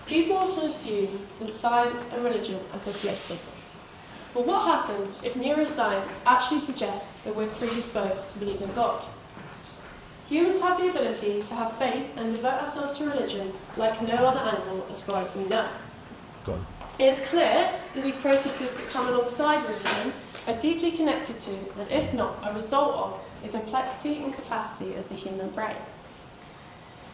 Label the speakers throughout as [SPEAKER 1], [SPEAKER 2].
[SPEAKER 1] People often assume that science and religion are conflicting. But what happens if neuroscience actually suggests that we're predisposed to believe in God? Humans have the ability to have faith and devote ourselves to religion like no other animal as far as we know. It is clear that these processes that come alongside religion are deeply connected to, and if not, a result of, the complexity and capacity of the human brain.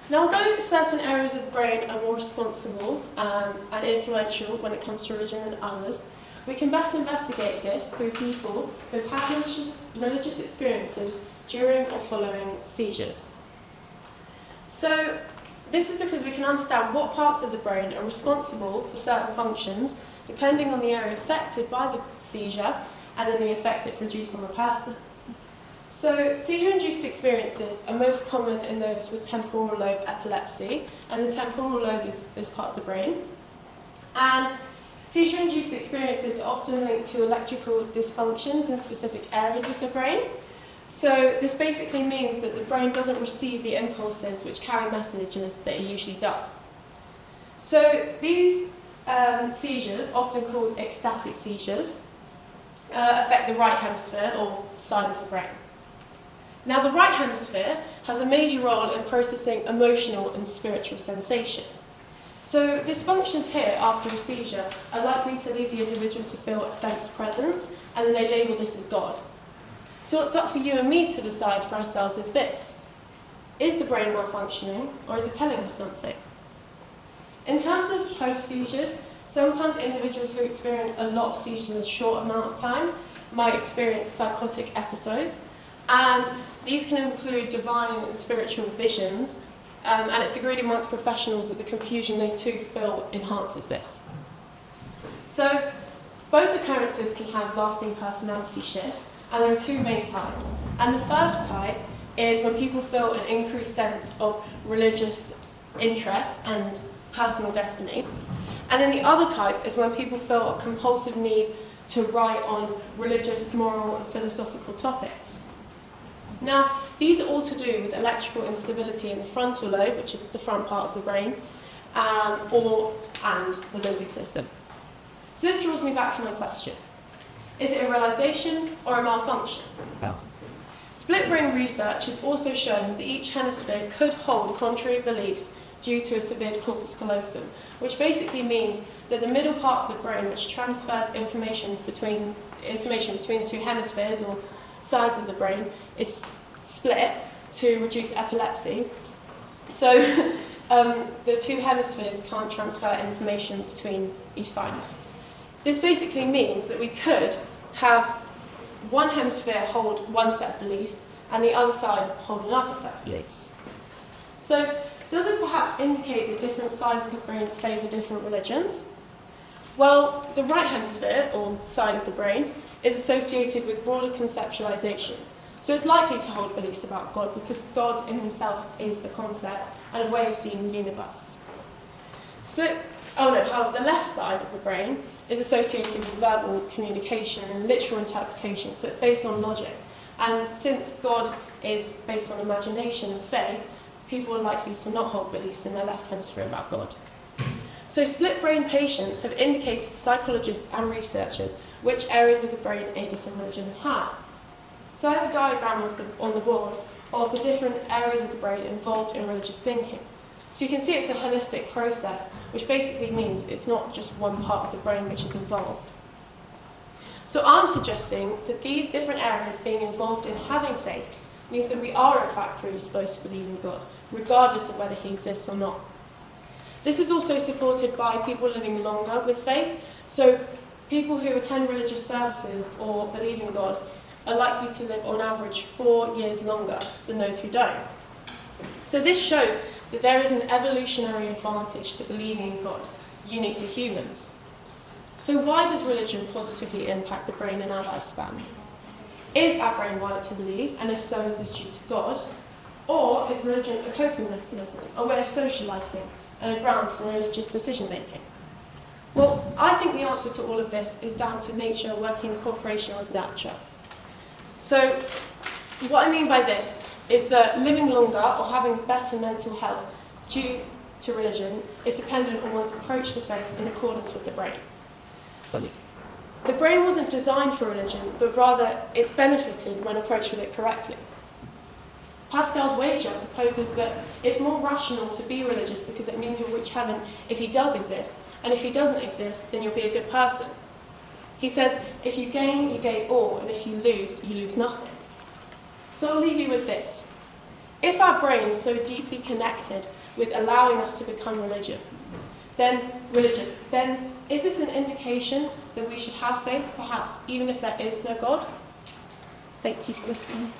[SPEAKER 1] Now, although certain areas of the brain are more responsible and influential when it comes to religion than others, we can best investigate this through people who have had religious experiences during or following seizures. So, this is because we can understand what parts of the brain are responsible for certain functions, depending on the area affected by the seizure and then the effects it produces on the person. So, seizure-induced experiences are most common in those with temporal lobe epilepsy, and the temporal lobe is this part of the brain. And seizure-induced experiences are often linked to electrical dysfunctions in specific areas of the brain. So, this basically means that the brain doesn't receive the impulses which carry messages that it usually does. So, these seizures, often called ecstatic seizures, affect the right hemisphere or side of the brain. Now, the right hemisphere has a major role in processing emotional and spiritual sensation. So, dysfunctions here after a seizure are likely to lead the individual to feel a sense presence, and then they label this as God. So, what's up for you and me to decide for ourselves is this: is the brain malfunctioning, or is it telling us something? In terms of post-seizures, sometimes individuals who experience a lot of seizures in a short amount of time might experience psychotic episodes, and these can include divine and spiritual visions, and it's agreed amongst professionals that the confusion they too feel enhances this. So, both occurrences can have lasting personality shifts, and there are two main types. And the first type is when people feel an increased sense of religious interest and personal destiny. And then the other type is when people feel a compulsive need to write on religious, moral, and philosophical topics. Now, these are all to do with electrical instability in the frontal lobe, which is the front part of the brain, and the limbic system. So this draws me back to my question. Is it a realization or a malfunction?
[SPEAKER 2] Oh.
[SPEAKER 1] Split brain research has also shown that each hemisphere could hold contrary beliefs due to a severe corpus callosum, which basically means that the middle part of the brain, which transfers information between the two hemispheres or sides of the brain, is split to reduce epilepsy. So the two hemispheres can't transfer information between each side. This basically means that we could have one hemisphere hold one set of beliefs and the other side hold another set of beliefs. So, does this perhaps indicate that different sides of the brain favour different religions? Well, the right hemisphere, or side of the brain, is associated with broader conceptualization. So it's likely to hold beliefs about God because God in himself is the concept and a way of seeing the universe. However, the left side of the brain is associated with verbal communication and literal interpretation, so it's based on logic. And since God is based on imagination and faith, people are likely to not hold beliefs in their left hemisphere about God. So split brain patients have indicated to psychologists and researchers which areas of the brain ADIS and religion have. So I have a diagram on the board of the different areas of the brain involved in religious thinking. So you can see it's a holistic process, which basically means it's not just one part of the brain which is involved. So I'm suggesting that these different areas being involved in having faith means that we are in fact predisposed to believe in God, regardless of whether he exists or not. This is also supported by people living longer with faith. So people who attend religious services or believe in God are likely to live on average 4 years longer than those who don't. So this shows that there is an evolutionary advantage to believing in God, unique to humans. So why does religion positively impact the brain in our lifespan? Is our brain wired to believe, and if so, is this due to God? Or is religion a coping mechanism, a way of socialising, and a ground for religious decision-making? Well, I think the answer to all of this is down to nature working in cooperation with nurture. So what I mean by this is that living longer or having better mental health due to religion is dependent on one's approach to faith in accordance with the brain. The brain wasn't designed for religion, but rather it's benefited when approached with it correctly. Pascal's wager proposes that it's more rational to be religious because it means you'll reach heaven if he does exist, and if he doesn't exist, then you'll be a good person. He says, if you gain, you gain all, and if you lose nothing. So I'll leave you with this. If our brain is so deeply connected with allowing us to become religious, then is this an indication that we should have faith, perhaps, even if there is no God? Thank you for listening.